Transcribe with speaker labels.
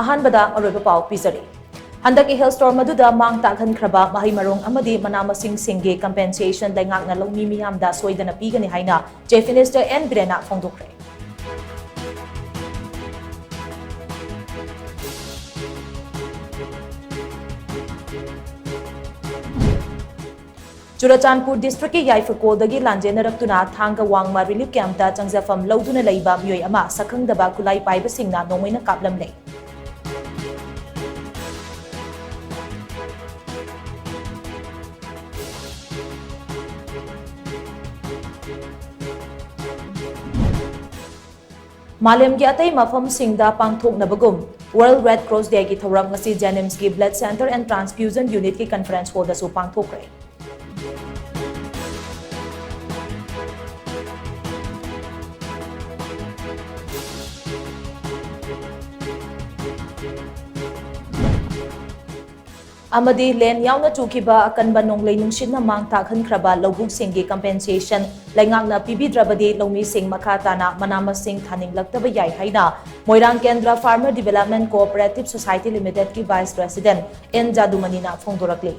Speaker 1: ꯑꯍꯥꯟꯕꯗ ꯑꯔꯣꯏꯕ ꯄꯥꯎ ꯄꯤꯖꯔꯤ ꯍꯟꯗꯛꯀꯤ ꯍꯦꯜꯊ ꯁ꯭ꯇꯣꯔ ꯃꯗꯨꯗ ꯃꯥꯡ ꯇꯥꯛꯍꯟꯈ꯭ꯔꯕ ꯃꯍꯩ ꯃꯔꯣꯡ ꯑꯃꯗꯤ ꯃꯅꯥ ꯃꯁꯤꯡꯁꯤꯡꯒꯤ ꯀꯝꯄꯦꯟꯁꯦꯁꯟ ꯂꯩꯉꯥꯛꯅ ꯂꯧꯃꯤ ꯃꯤꯌꯥꯝꯗ ꯁꯣꯏꯗꯅ ꯄꯤꯒꯅꯤ ꯍꯥꯏꯅ ꯆꯤꯐ ꯃꯤꯅꯤꯁꯇꯔ ꯑꯦꯟ ꯕꯤꯔꯦꯟꯅ ꯐꯣꯡꯗꯣꯛꯈ꯭ꯔꯦ Churachandpur district ki Yaifurkodagi lanjenarakuna thanga wangma relief camp da changjafam lawduna leiba miyoi ama sakhangdaba kulai paibasingna nongmaina kaplamlei Malemgi atai mafamsingda pangthoknabagum World Red Cross Day ki thawram ngasi Jenims ki Blood Center and Transfusion Unit ki conference hall da su pangthokre Amadi len yauna chukiba akanba nonglei nungsinna mang takhankraba lawbuk singgi compensation laingakna pibidrabadi lawmi sing makhatana manamasing thaninglaktaба yai haina Moirang Kendra Farmer Development Cooperative Society Limited ki Vice President N Jadumanina phongdorakle